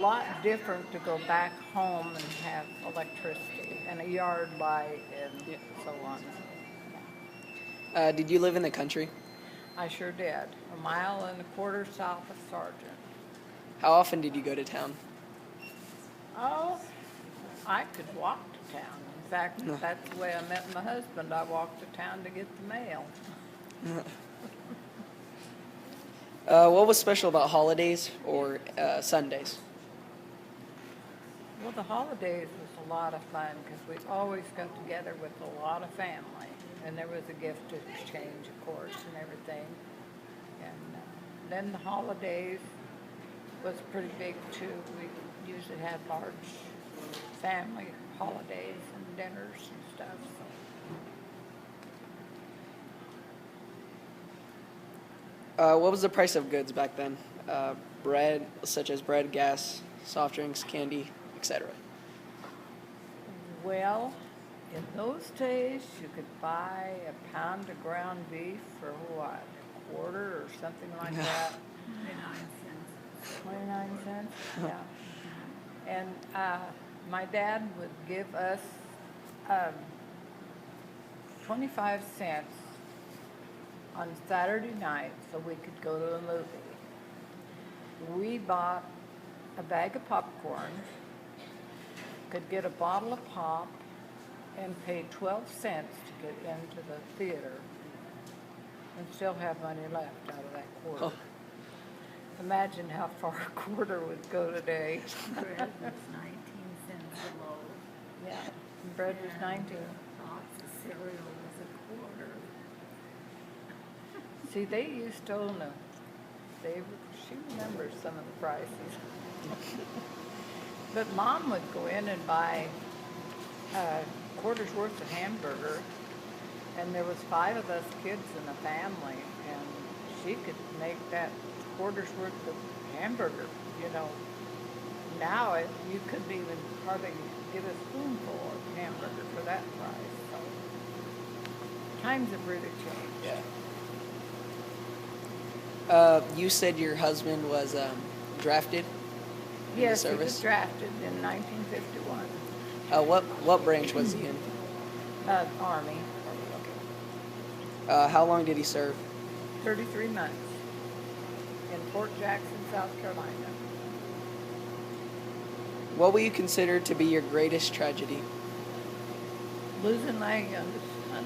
lot different to go back home and have electricity and a yard light and Yeah. so on. Did you live in the country? I sure did. A mile and a quarter south of Sargent. How often did you go to town? Oh, I could walk to town. In fact, that's the way I met my husband. I walked to town to get the mail. What was special about holidays or Sundays? Well, the holidays was a lot of fun because we always got together with a lot of family. And there was a gift exchange, of course, and everything. And then the holidays was pretty big, too. We usually had large family holidays and dinners and stuff. What was the price of goods back then? Bread, such as bread, gas, soft drinks, candy, etc. Well, in those days, you could buy a pound of ground beef for what, a quarter or something like that? 29 cents, yeah. And my dad would give us 25 cents on Saturday night so we could go to a movie. We bought a bag of popcorn, could get a bottle of pop, and paid 12 cents to get into the theater and still have money left out of that quarter. Oh. Imagine how far a quarter would go today. Bread was 19 cents a loaf. Yeah, and bread was 19. A box of cereal was a quarter. See, they used to own them. She remembers some of the prices. But Mom would go in and buy a quarter's worth of hamburger, and there was 5 of us kids in the family, and she could make that quarter's worth of hamburger, you know. Now you couldn't even hardly get a spoonful of hamburger for that price. So times have really changed. Yeah. You said your husband was drafted in the Yes, he was service? drafted in 1951. What branch was he in? Army, How long did he serve? 33 months in Fort Jackson, South Carolina. What will you consider to be your greatest tragedy? Losing my youngest son.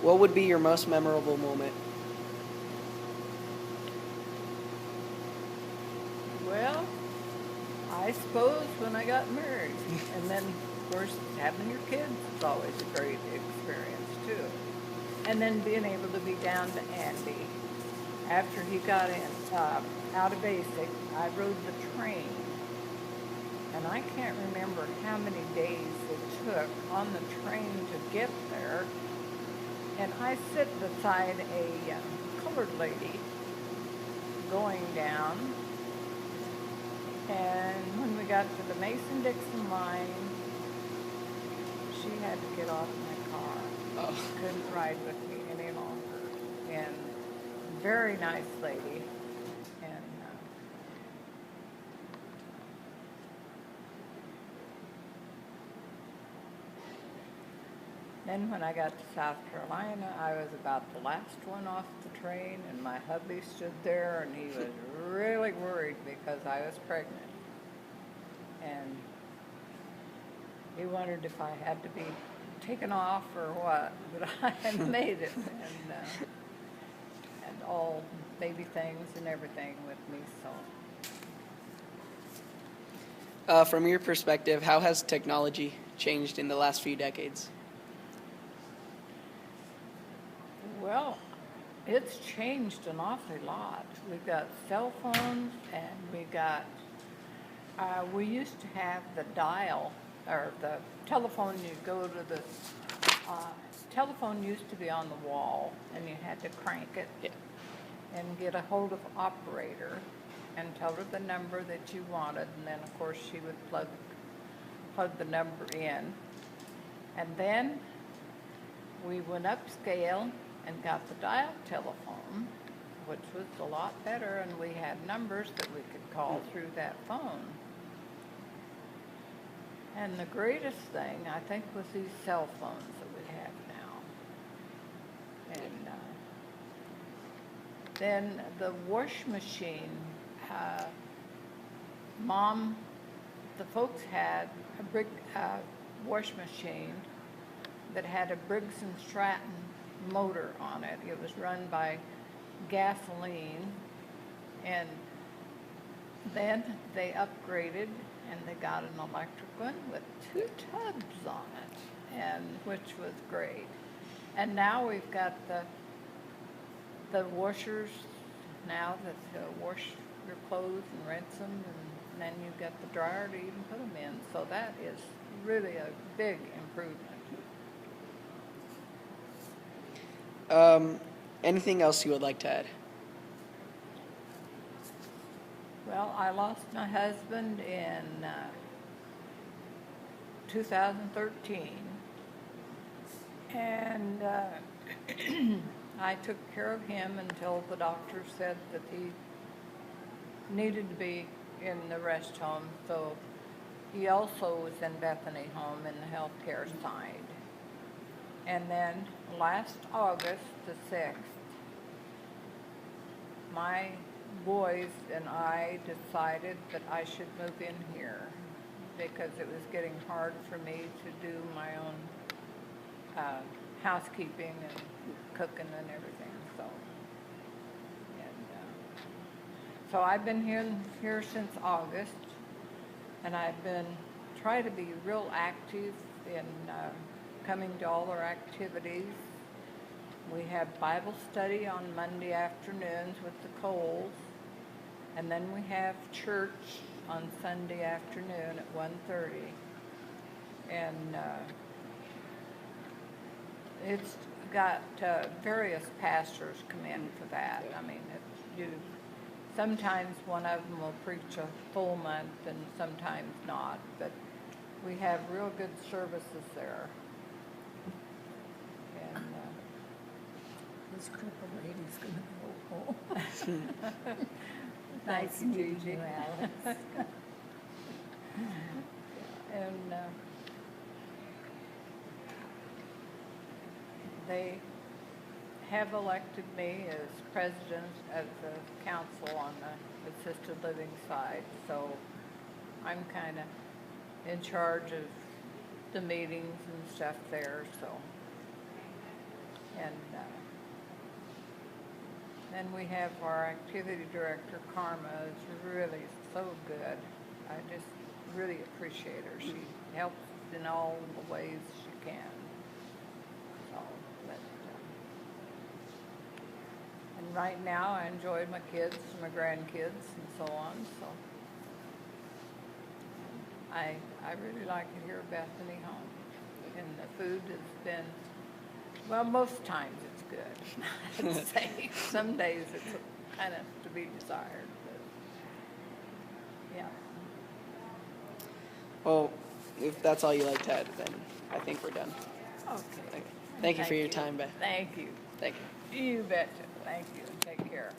What would be your most memorable moment? Well, I suppose when I got married. And then, of course, having your kids is always a great experience, too. And then being able to be down to Andy. After he got out of basic, I rode the train. And I can't remember how many days it took on the train to get there. And I sit beside a colored lady going down. And when we got to the Mason-Dixon line, she had to get off my car. Oh. She couldn't ride with me any longer. And very nice lady. And then when I got to South Carolina, I was about the last one off the train, and my hubby stood there, and he was really worried because I was pregnant. And he wondered if I had to be taken off or what, but I had made it, and all baby things and everything with me, so. From your perspective, how has technology changed in the last few decades? Well, it's changed an awfully lot. We've got cell phones, and we used to have the dial, or the telephone. You go to the telephone used to be on the wall, and you had to crank it and get a hold of operator and tell her the number that you wanted, and then of course she would plug the number in. And then we went upscale and got the dial telephone, which was a lot better, and we had numbers that we could call through that phone. And the greatest thing, I think, was these cell phones that we have now. And then the wash machine, Mom, the folks had a big wash machine that had a Briggs and Stratton motor on it. It was run by gasoline, and then they upgraded and they got an electric one with 2 tubs on it, and which was great. And now we've got the washers now that wash your clothes and rinse them, and then you've got the dryer to even put them in. So that is really a big improvement. Anything else you would like to add? Well, I lost my husband in 2013, and I took care of him until the doctor said that he needed to be in the rest home. So he also was in Bethany Home in the healthcare side. And then last August the 6th, my boys and I decided that I should move in here because it was getting hard for me to do my own housekeeping and cooking and everything. So I've been here since August, and I've been trying to be real active in coming to all our activities. We have Bible study on Monday afternoons with the Coles, and then we have church on Sunday afternoon at 1:30. And it's got various pastors come in for that. I mean, sometimes one of them will preach a full month and sometimes not, but we have real good services there. And This crippled lady's gonna go home. nice Nice meeting Gigi. you, Alex. And they have elected me as president of the council on the assisted living side, so I'm kind of in charge of the meetings and stuff there. So, and then we have our activity director, Karma, is really so good. I just really appreciate her. She helps in all the ways she can. So, but, and right now I enjoy my kids, my grandkids, and so on. So I really like it here at Bethany Home. And the food has been, well, most times it's good. I'd say some days it's kind of to be desired, but yeah. Well, if that's all you like to add, then I think we're done. Okay. Thank you for your time, Beth. Thank you. Thank you. You betcha. Thank you. Take care.